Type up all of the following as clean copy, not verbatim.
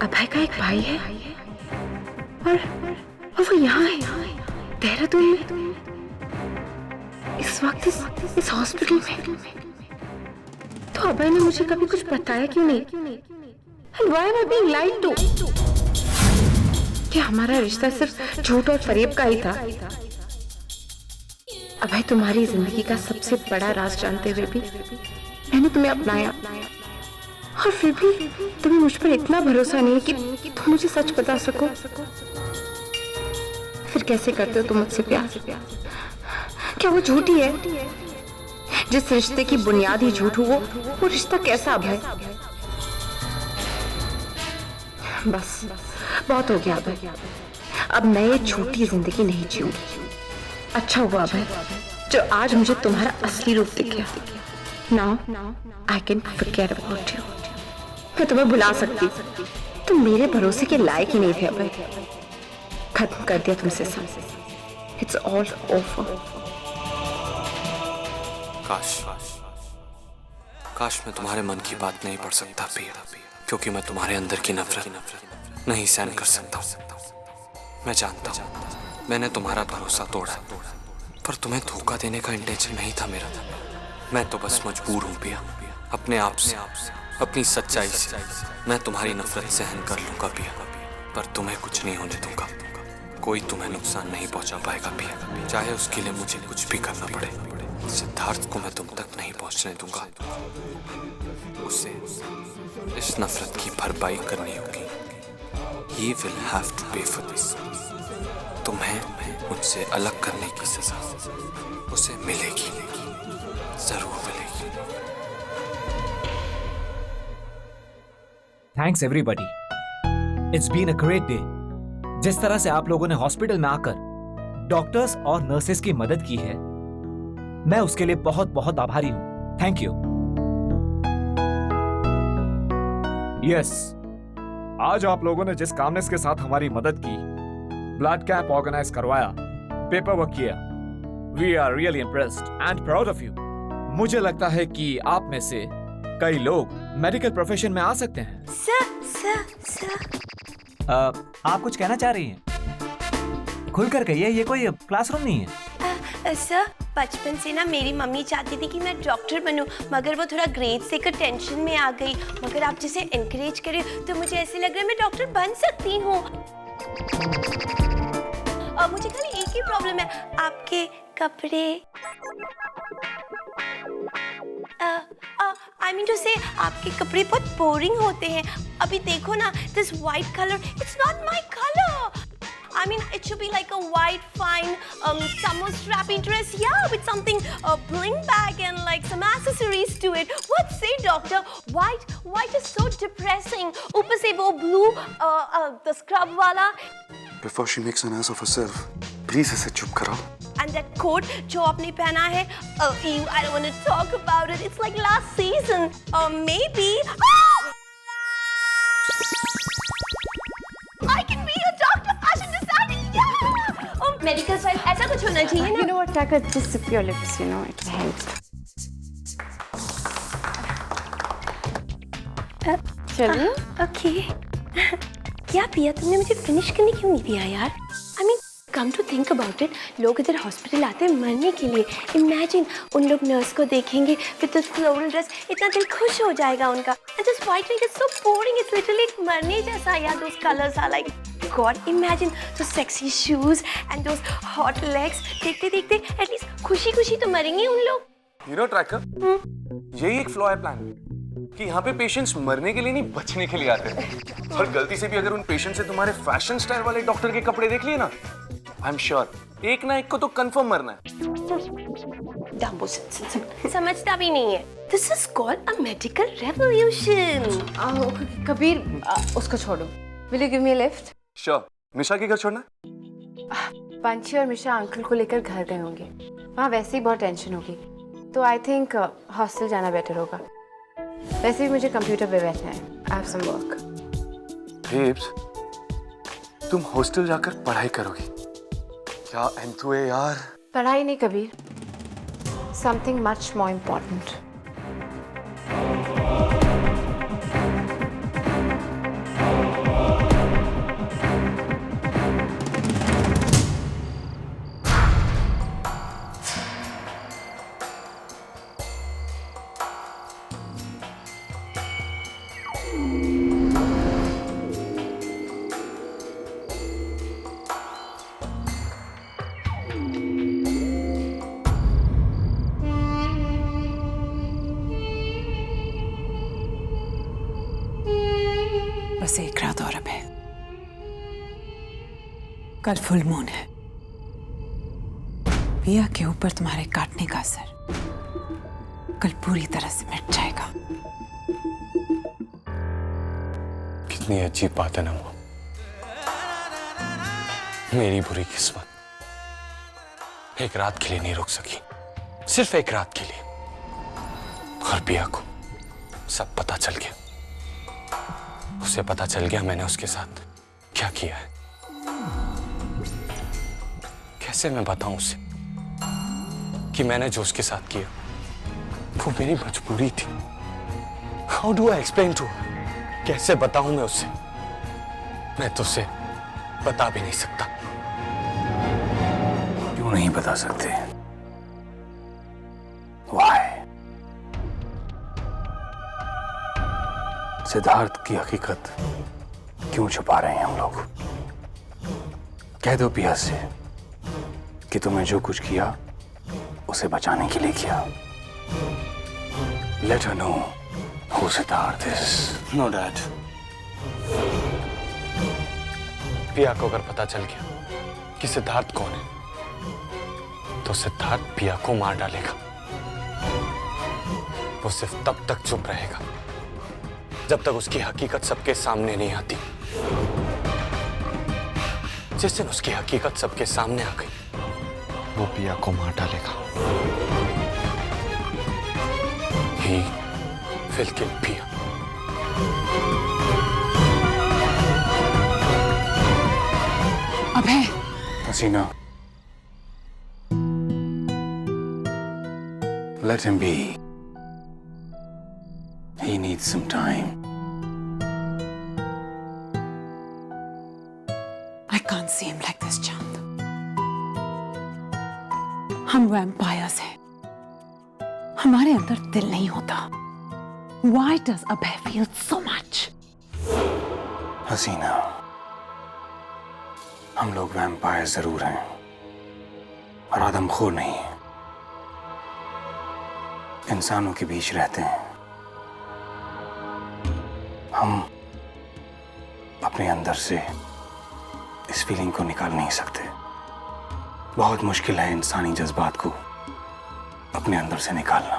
अभय का एक भाई है और वो यहाँ है देहरादून में इस वक्त इस हॉस्पिटल में। तो अभय ने मुझे कभी कुछ बताया क्यों नहीं? And why am I being lied to? क्या हमारा रिश्ता सिर्फ झूठ और फरेब का ही था? अभय तुम्हारी जिंदगी का सबसे बड़ा राज जानते हुए भी मैंने तुम्हें अपनाया और फिर भी तुम्हें मुझ पर इतना भरोसा नहीं कि तुम मुझे सच बता सको। फिर कैसे करते हो तुम मुझसे प्यार? क्या वो झूठी है? जिस रिश्ते की बुनियाद ही झूठ हो वो रिश्ता कैसा अभय? बस बहुत हो गया अभय, अब मैं ये झूठी जिंदगी नहीं जीऊंगी। अच्छा हुआ अभय जो आज मुझे तुम्हारा असली रूप दिख गया। Now I can forget about you. मैं तुम्हें भुला सकती, तुम मेरे भरोसे के लायक ही नहीं थे अभय। खत्म कर दिया तुमसे सब। It's all over. काश मैं तुम्हारे मन की बात नहीं पढ़ सकता पिया, क्योंकि मैं तुम्हारे अंदर की नफरत नहीं सहन कर सकता। मैं जानता हूँ मैंने तुम्हारा भरोसा तोड़ा, पर तुम्हें धोखा देने का इंटेंशन नहीं था मेरा। मैं तो बस मजबूर हूँ पिया, अपने आप से, अपनी सच्चाई से मैं तुम्हारी नफरत सहन कर लूंगा पिया, पर तुम्हें कुछ नहीं होने दूंगा। कोई तुम्हें नुकसान नहीं पहुंचा पाएगा पिया, चाहे उसके लिए मुझे कुछ भी करना पड़े। सिद्धार्थ को मैं तुम तक नहीं पहुंचने दूंगा। उसे इस नफरत की भरपाई करनी होगी। He will have to pay for this. तुम्हें मुझसे अलग करने की सजा उसे मिलेगी, जरूर मिलेगी। Thanks everybody. It's been a great day. जिस तरह से आप लोगों ने हॉस्पिटल में आकर डॉक्टर्स और नर्सेस की मदद की है, मैं उसके लिए बहुत बहुत आभारी हूं। Thank you. यस, आज आप लोगों ने जिस कामनेस के साथ हमारी मदद की, ब्लड कैंप ऑर्गेनाइज करवाया, पेपर वर्क किया, we are really impressed and proud of you. मुझे लगता है कि आप में से कई लोग मेडिकल प्रोफेशन में आ सकते हैं। आप कुछ कहना चाह रही हैं? खुलकर कहिए, ये कोई क्लासरूम नहीं है। सर, बचपन से ना मेरी मम्मी चाहती थी कि मैं डॉक्टर बनूं, मगर वो थोड़ा ग्रेड से कर टेंशन में आ गई। मगर आप जैसे एनकरेज करें तो मुझे ऐसे लग रहा है मैं डॉक्टर बन सकती हूँ। और मुझे खाली एक ही प्रॉब्लम है, आपके कपड़े। I mean to say, आपके कपड़े बहुत बोरिंग होते हैं। अभी देखो ना, this white color, it's not my color. I mean, it should be like a white, fine, summer strappy dress, yeah, with something bling bag and like some accessories to it. What say, doctor? White is so depressing. ऊपर से वो blue, the scrub वाला. Before she makes an ass of herself, please इसे चुप कराओ। And that coat जो आपने पहना है, I don't want to talk about it. It's like last season, maybe. I can be a doctor. I should decide it. Yeah. Oh, medical side ऐसा कुछ होना चाहिए ना? You know what, Taka, just sip your lips. You know it helps. चलिए। Okay. क्या पिया तुमने मुझे फिनिश करने क्यों नहीं दिया यार? I mean, come to think about it, लोग इधर हॉस्पिटल आते हैं मरने के लिए। Imagine उन लोग नर्स को देखेंगे with this floral dress, इतना दिल खुश हो जाएगा उनका। And this white wig is so boring, it's literally एक मरने जैसा यार। Those colors are like, God, imagine those sexy shoes and those hot legs. देखते देखते at least खुशी खुशी तो मरेंगे उन लोग। You know, Tracker, यही एक फ्लॉ है प्लान में कि यहाँ पे पेशेंट्स मरने के लिए नहीं बचने के लिए आते हैं। और गलती से भी अगर उन पेशेंट से तुम्हारे फैशन स्टाइल वाले डॉक्टर के कपड़े देख लिए ना, आई एम श्योर एक ना एक को तो कंफर्म मरना है। समझता भी नहीं है। This is called a medical revolution. Kabir, उसको छोड़ो। Will you give me a lift? Sure. Misha के घर छोड़ना? पंची और मिशा अंकल को लेकर घर गए होंगे, वहाँ वैसे ही बहुत टेंशन होगी, तो आई थिंक हॉस्टल जाना बेटर होगा। वैसे भी मुझे कंप्यूटर पे बैठना है। I have some work. Babes, तुम हॉस्टल जाकर पढ़ाई करोगी? क्या एंथु है यार। पढ़ाई नहीं Kabir, something much more important. बस एक रात और अब है। कल फुल मून है। पिया के ऊपर तुम्हारे काटने का असर कल पूरी तरह से मिट जाएगा। कितनी अजीब बात है ना वो। मेरी बुरी किस्मत एक रात के लिए नहीं रुक सकी, सिर्फ एक रात के लिए। और पिया को सब पता चल गया। उसे पता चल गया मैंने उसके साथ क्या किया है। कैसे मैं बताऊं उसे कि मैंने जो उसके साथ किया वो मेरी मजबूरी थी। How do I explain to her? कैसे बताऊं मैं उसे? मैं तो उसे बता भी नहीं सकता। क्यों नहीं बता सकते? Why? सिद्धार्थ की हकीकत क्यों छुपा रहे हैं हम लोग? कह दो पिया से कि तुमने जो कुछ किया उसे बचाने के लिए किया। Let her know who Siddharth is. No dad. Piya को अगर पता चल गया कि सिद्धार्थ कौन है तो सिद्धार्थ पिया को मार डालेगा। वो सिर्फ तब तक चुप रहेगा जब तक उसकी हकीकत सबके सामने नहीं आती। जिस दिन उसकी हकीकत सबके सामने आ गई वो पिया को मार डालेगा। He will kill Pia. Abhay, Hasina, let him be. He needs some time. I can't see him like this, Chand. हम वैम्पायर्स हैं। हमारे अंदर दिल नहीं होता। Why does Abhay feel so much? हसीना, हम लोग वैम्पायर जरूर हैं और आदमखोर नहीं हैं। इंसानों के बीच रहते हैं। हम अपने अंदर से इस फीलिंग को निकाल नहीं सकते। बहुत मुश्किल है इंसानी जज्बात को अपने अंदर से निकालना।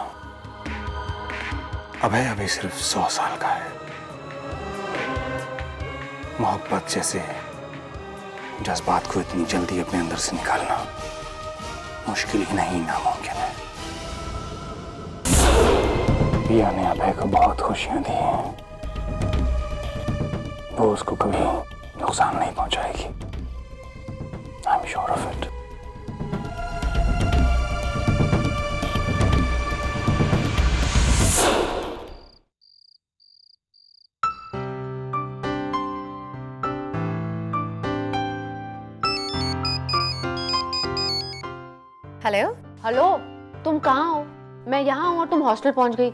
अभय अभी सिर्फ 100 साल का है। मोहब्बत जैसे जज्बात को इतनी जल्दी अपने अंदर से निकालना मुश्किल ही नहीं, नामुमकिन है। पिया ने अभय को बहुत खुशियां दी हैं। वो उसको कभी नुकसान नहीं पहुंचाएगी। I am sure of it. Hello hello, तुम कहाँ हो? मैं यहाँ हूँ और तुम हॉस्टल पहुँच गई।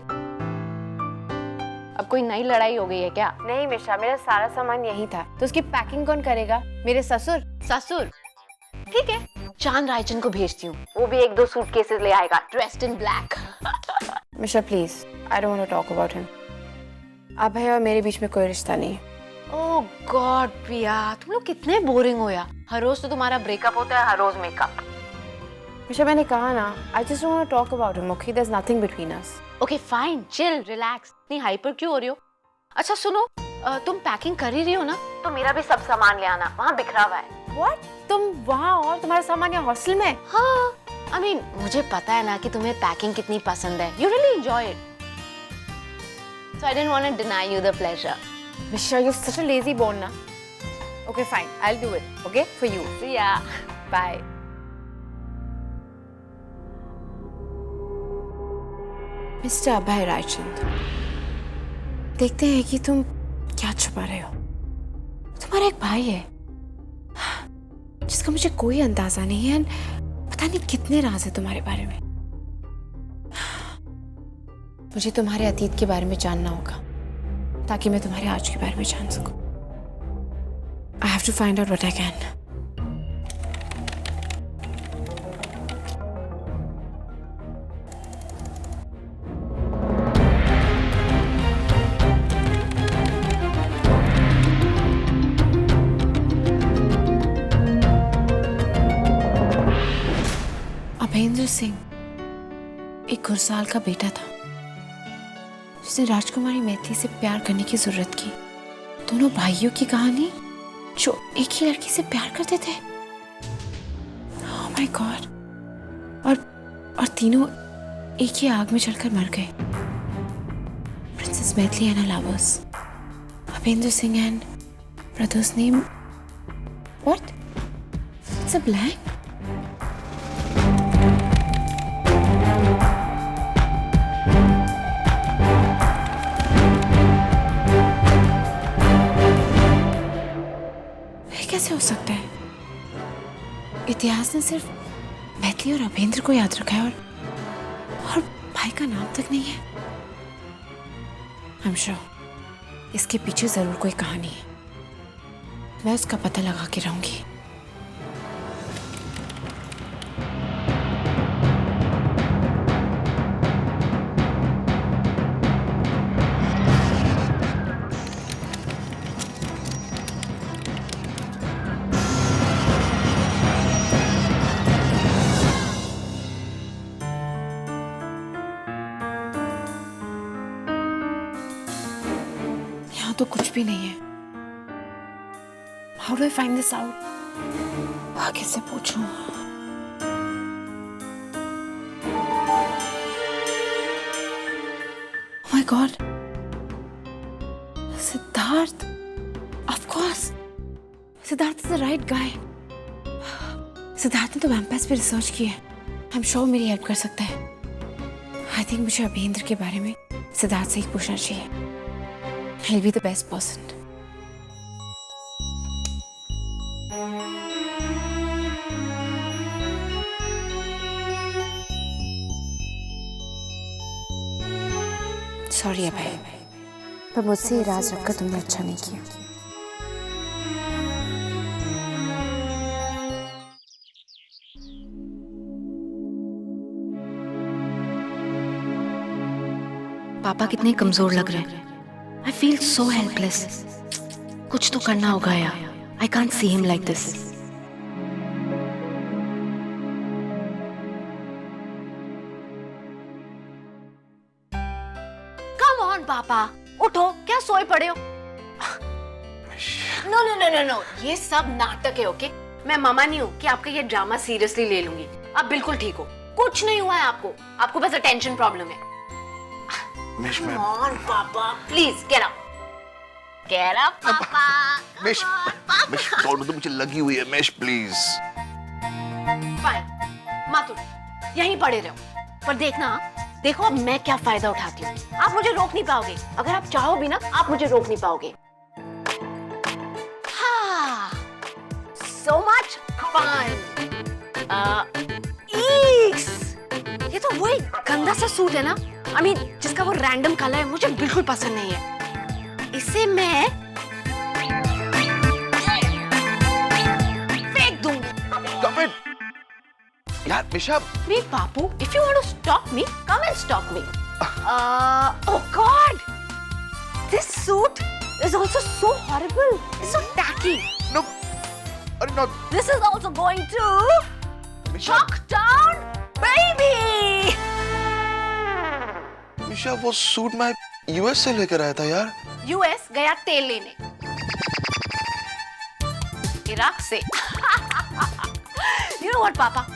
अब कोई नई लड़ाई हो गई है क्या? नहीं मिश्रा, मेरा सारा सामान यहीं था। तो उसकी पैकिंग कौन करेगा? मेरे ससुर। ससुर ठीक है, चांद रायचंद को भेजती हूँ। वो भी 1-2 सूटकेसेस ले आएगा, dressed in black. Mishra please, I don't want to talk about him. Abhay और मेरे बीच में कोई रिश्ता नहीं है। ओह गॉड प्रिया, तुम लोग कितने बोरिंग हो यार। हर रोज तो तुम्हारा ब्रेकअप होता है, हर रोज मेकअप। मिश्रा मैंने कहा ना, I just don't want to talk about him, okay? There is nothing between us. Okay fine, chill, relax. इतनी हाइपर क्यों हो रही हो? अच्छा सुनो, तुम पैकिंग कर ही रही हो ना, तो मेरा भी सब सामान ले आना, वहाँ बिखरा हुआ है। व्हाट? तुम वहाँ और तुम्हारा सामान यहाँ हॉस्टल में? हाँ, आई मीन मुझे पता है ना कि तुम्हें पैकिंग कितनी पसंद है। You really enjoy it, so I didn't want to deny you the pleasure. Mishra, you are such a lazy bone ना। Okay fine, I will do it, okay, for you. See ya, bye. Mister अभय रायचंद, देखते हैं कि तुम क्या छुपा रहे हो। तुम्हारा एक भाई है जिसका मुझे कोई अंदाजा नहीं है। पता नहीं कितने राज है तुम्हारे बारे में। मुझे तुम्हारे अतीत के बारे में जानना होगा। ताकि मैं तुम्हारे आज के बारे में जान सकूं। I have to find out what I can. अभेंद्र Singh एक घुड़साल का बेटा था जिसने राजकुमारी मैथिली से प्यार करने की जरूरत की। दोनों भाइयों की कहानी जो एक ही लड़की से प्यार करते थे। Oh my God! और तीनों एक ही आग में जलकर मर गए। Princess Maithili and her lovers. Abhendra Singh and brother's name what? It's a blank. कैसे हो सकता है? इतिहास ने सिर्फ मैथिली और अभेंद्र को याद रखा है और भाई का नाम तक नहीं है। I'm sure इसके पीछे जरूर कोई कहानी है। मैं उसका पता लगा के रहूंगी। तो कुछ भी नहीं है। How do I find this out? आगे से पूछूं। Oh my God! Siddharth! Of course! Siddharth is the right guy. Siddharth ने तो वैम्पायर्स पे रिसर्च की है। I'm sure मेरी हेल्प कर सकता है। I think मुझे अभेंद्र के बारे में सिद्धार्थ से ही पूछना चाहिए। He'll be the best person. Sorry अभय, पर मुझसे ये राज रखकर तुमने अच्छा नहीं किया। पापा कितने कमजोर लग रहे हैं। I feel so helpless. कुछ तो करना होगा यार. I can't see him like this. Come on, पापा. उठो, क्या सोए पड़े हो? No. ये सब नाटक है, ओके? मैं मामा नहीं हूँ कि आपका ये ड्रामा सीरियसली ले लूंगी। आप बिल्कुल ठीक हो। कुछ नहीं हुआ है आपको। आपको बस अटेंशन प्रॉब्लम है। Come on, पापा. Please, get up. Get up, पापा. मिश, दौड़ तो मुझे लगी हुई है, मिश प्लीज। Fine. मत उठ. यहीं पड़े रहो. पर देखो अब मैं क्या फायदा उठाती हूँ. आप मुझे रोक नहीं पाओगे. अगर आप चाहो भी ना, आप मुझे रोक नहीं पाओगे. हाँ. So much fun. Eeks. ये तो वही गंदा सा सूट है ना? I mean, जिसका वो रैंडम कलर है, मुझे बिल्कुल पसंद नहीं है. इसे मैं फेंक दूंगी. Stop it. यार मिशा. Me, Papu, if you want to stop me, come and stop me. Oh God, this suit is also so horrible. It's so tacky. No, no. This is also going to Misha. chuck down, baby. मिशा, वो suit मैं US से लेकर आया था यार. US गया तेल लेने. इराक से. You know what, पापा?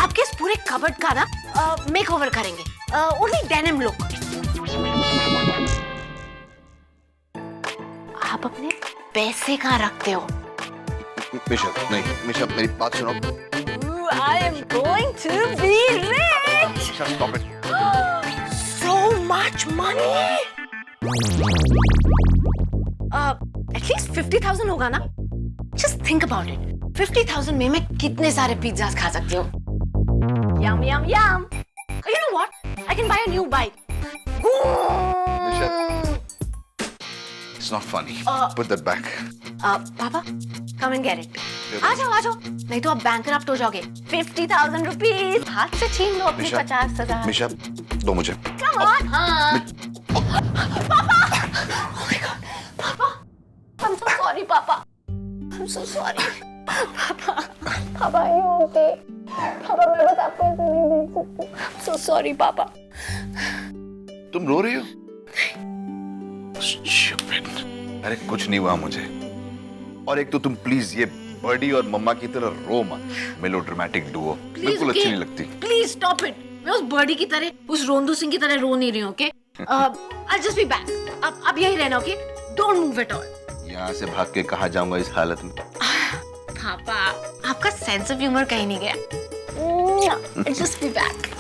आपके इस पूरे कबर्ड का ना मेक ओवर करेंगे. Only denim look. आप अपने पैसे कहाँ रखते हो? मिशा, नहीं. मिशा, मेरी बात सुनो. I am going to be rich. Misha, stop it. So much money. At least 50,000 होगा ना? Just think about it. 50,000 में मैं कितने सारे पिज़्ज़ास खा सकती हूँ? Yum. You know what? I can buy a new bike. Misha, It's not funny. Put that back. पापा कम एंड गेट इट। आ जाओ नहीं तो आप बैंकरप्ट हो जाओगे। 50,000 रुपीज हाथ से छीन लो अपनी 50,000। मिशा दो मुझे। Come on. हाँ पापा oh my God पापा I'm so sorry पापा I'm so sorry पापा are you okay? पापा मैं बस आपको ऐसे नहीं देख सकती। I'm so sorry पापा। तुम रो रही हो? Stupid. अरे कुछ नहीं हुआ मुझे। और एक तो तुम प्लीज ये बर्डी और मम्मा की तरह रो मत। मेलोड्रामेटिक डुओ बिल्कुल अच्छी नहीं लगती। Please stop it. मैं उस बर्डी की तरह उस रोंदू सिंह की तरह रो नहीं रही हूँ। Okay I'll just be back. अब यही रहना। Okay don't move at all. यहाँ से भाग के कहाँ जाऊंगा इस हालत में? पापा आपका सेंस ऑफ ह्यूमर कहीं नहीं गया। I'll just be back.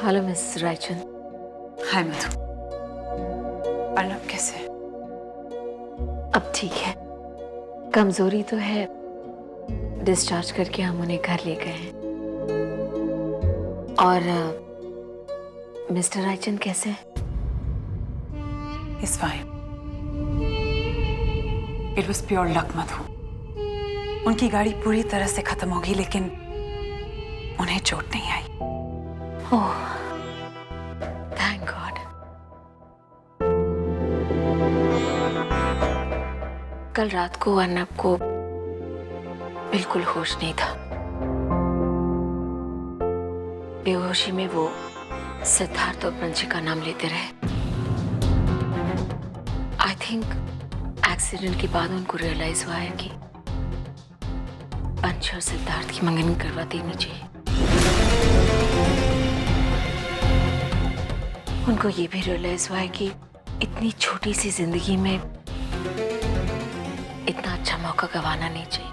Hello miss Raichand. Hi Madhu. Arnab कैसे? अब ठीक है, कमजोरी तो है। डिस्चार्ज करके हम उन्हें घर ले गए हैं। और मिस्टर रायचंद कैसे हैं? It's fine. It was pure luck, मधु। उनकी गाड़ी पूरी तरह से खत्म होगी लेकिन उन्हें चोट नहीं आई। ओह, थैंक गॉड। कल रात को अर्नब को बिल्कुल होश नहीं था। बेहोशी में वो सिद्धार्थ और पंची का नाम लेते रहे। आई थिंक एक्सीडेंट के बाद उनको रियलाइज हुआ है कि पंच और सिद्धार्थ की मंगनी करवा देनी चाहिए। उनको ये भी रियलाइज हुआ है कि इतनी छोटी सी जिंदगी में इतना अच्छा मौका गंवाना नहीं चाहिए।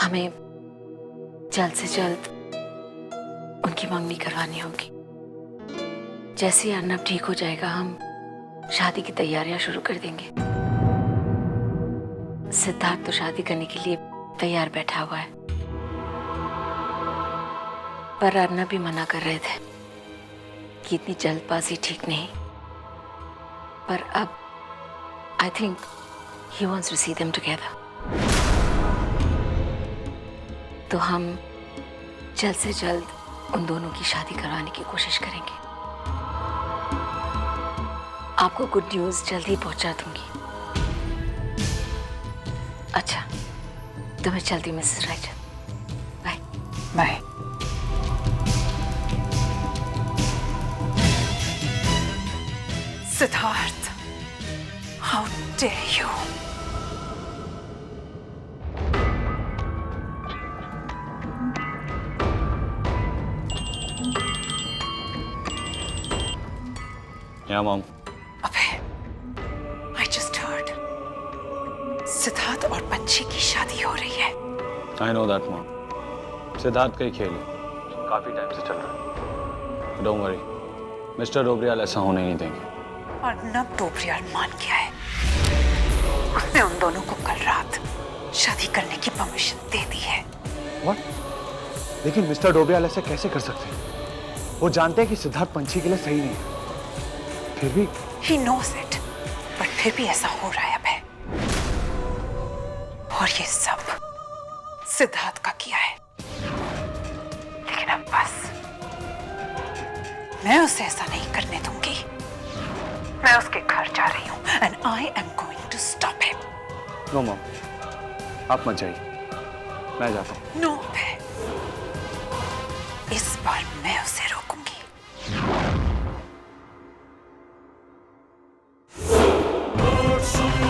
हमें जल्द से जल्द उनकी मंगनी करवानी होगी। जैसे ही अर्नब ठीक हो जाएगा हम शादी की तैयारियां शुरू कर देंगे। सिद्धार्थ तो शादी करने के लिए तैयार बैठा हुआ है, पर अर्नब भी मना कर रहे थे कि इतनी जल्दबाजी ठीक नहीं। पर अब I think he wants to see them together. तो हम जल्द से जल्द उन दोनों की शादी करवाने की कोशिश करेंगे। आपको गुड न्यूज़ जल्दी पहुंचा दूंगी। अच्छा, तो मैं चलती हूँ Mrs Raichand. Bye bye. Siddharth, how dare you! Yeah, Mom. अबे, I just heard. सिद्धार्थ और पंची की शादी हो रही है। I know that, Mom. Siddharth का ही खेल है, काफी टाइम से चल रहा है। Don't worry, मिस्टर डोबरियाल ऐसा होने नहीं देंगे। अर्नब डोबरियाल मान गया है। उसने उन दोनों को कल रात शादी करने की परमिशन दे दी है। What? लेकिन मिस्टर डोबरियाल ऐसा कैसे कर सकते हैं? वो जानते हैं कि सिद्धार्थ पंची के लिए सही नहीं है। फिर भी He knows it, but फिर भी ऐसा हो रहा है अब है। और ये सब सिद्धार्थ का किया है। लेकिन अब बस मैं उसे ऐसा नहीं करने दूंगी। मैं उसके घर जा रही हूँ and I am going to stop him. No mom, आप मत जाइए, मैं जाता हूँ। नो है। इस बार मैं उसे रोकूंगी। Some